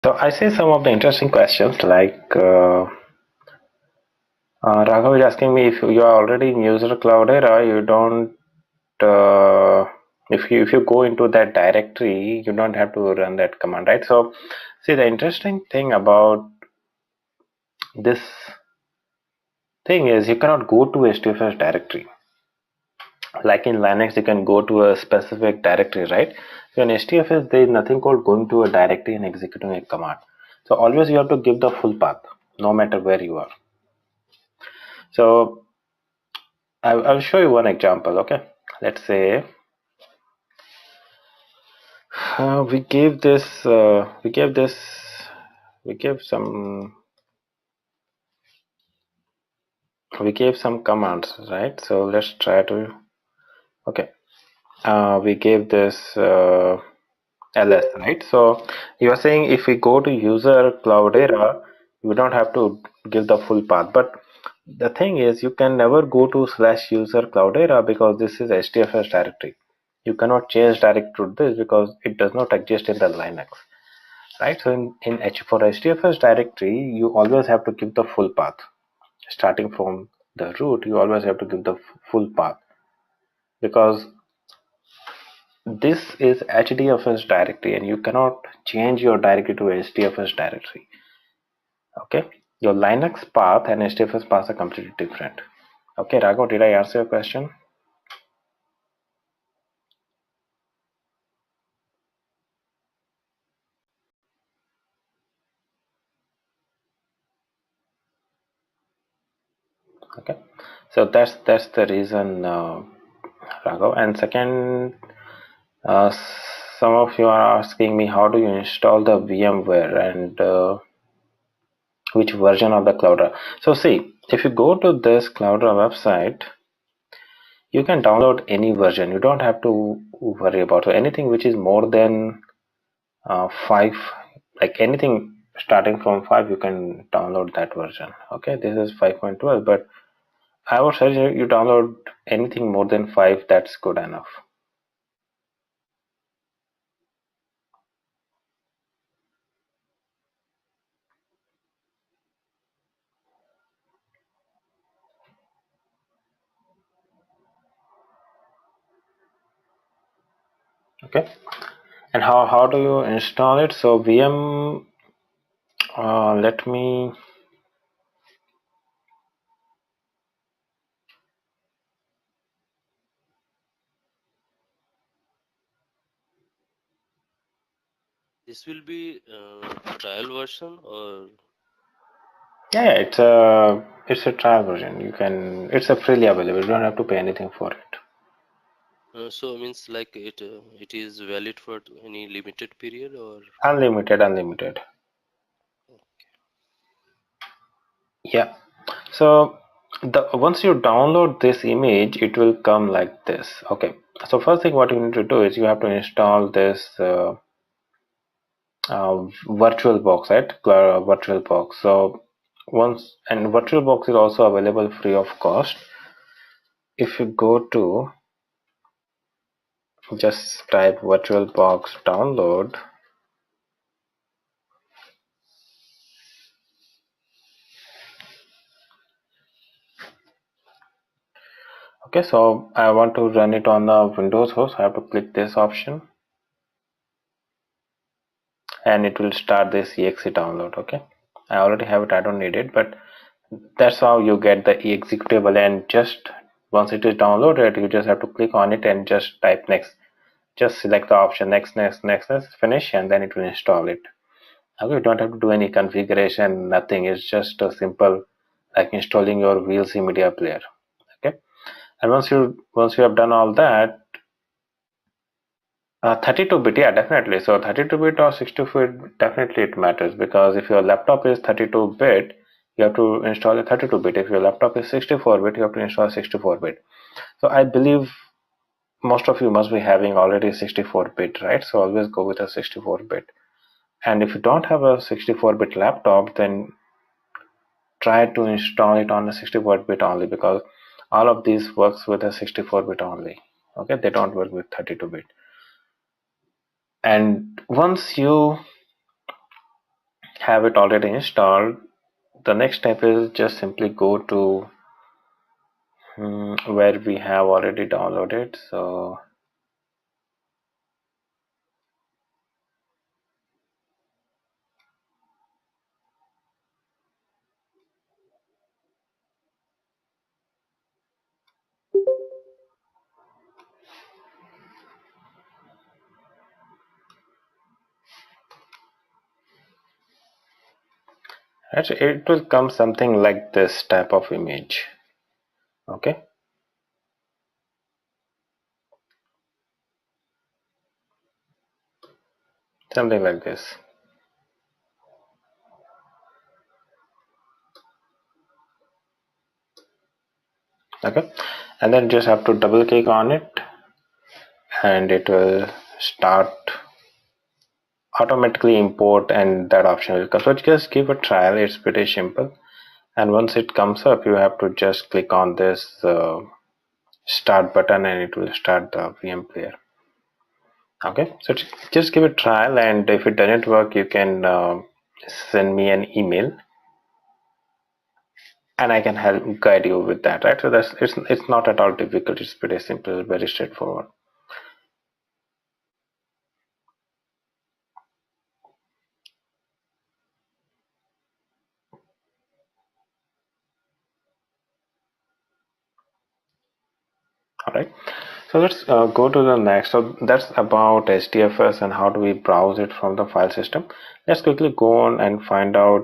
So I see some of the interesting questions like Raghav is asking me if you are already in user Cloudera, you don't if you go into that directory, you don't have to run that command, right? So see, the interesting thing about this thing is you cannot go to HDFS directory. Like in Linux, you can go to a specific directory, right? So in HDFS, there is nothing called going to a directory and executing a command. So always you have to give the full path, no matter where you are. So I'll show you one example. Okay, let's say we gave some we gave some commands, right? So let's try to okay. We gave this ls, right? So you are saying if we go to user Cloudera, you don't have to give the full path, but the thing is you can never go to /user Cloudera because this is HDFS directory. You cannot change direct to this because it does not exist in the Linux, right? So in H for HDFS directory, you always have to give the full path. Starting from the root, you always have to give the full path because this is HDFS directory and you cannot change your directory to HDFS directory. Okay, your Linux path and HDFS paths are completely different. Okay, Raghav, did I answer your question? Okay, so that's the reason, Raghav. And second, uh, some of you are asking me how do you install the VMware and which version of the Cloudera. So see, if you go to this Cloudera website, you can download any version. You don't have to worry about it. Anything which is more than 5, like anything starting from 5, you can download that version. Okay, this is 5.12, but I would suggest you download anything more than 5. That's good enough. Okay, and how do you install it? So VM, let me This will be trial version or yeah, it's a trial version. You can, it's a freely available. You don't have to pay anything for it. so means like it is valid for any limited period or Unlimited. Yeah. So the once you download this image, it will come like this. Okay. So first thing what you need to do is you have to install this VirtualBox, right? VirtualBox. So once, and VirtualBox is also available free of cost. If you go to just type VirtualBox download. Okay, so I want to run it on the Windows host. I have to click this option and it will start this exe download. Okay, I already have it, I don't need it, but that's how you get the executable. And just once it is downloaded, you just have to click on it and just type next. Just select the option next, finish, and then it will install it. Okay, you don't have to do any configuration, nothing. It's just a simple like installing your VLC media player. Okay, and once you have done all that, 32-bit, yeah, definitely. So 32-bit or 64-bit, definitely it matters, because if your laptop is 32-bit, you have to install a 32-bit. If your laptop is 64-bit, you have to install 64-bit. So I believe most of you must be having already 64-bit, right? So always go with a 64-bit. And if you don't have a 64-bit laptop, then try to install it on a 64-bit only, because all of these works with a 64-bit only. Okay, they don't work with 32-bit. And once you have it already installed, the next step is just simply go to where we have already downloaded. So actually it will come something like this type of image. Okay, something like this. Okay, and then just have to double click on it and it will start automatically import, and that option will come. So just give a trial, it's pretty simple. And once it comes up, you have to just click on this start button and it will start the VM player. Okay, so just give it a trial, and if it doesn't work, you can send me an email and I can help guide you with that, right? So that's it's not at all difficult, it's pretty simple, very straightforward. All right, so let's go to the next. So that's about HDFS and how do we browse it from the file system. Let's quickly go on and find out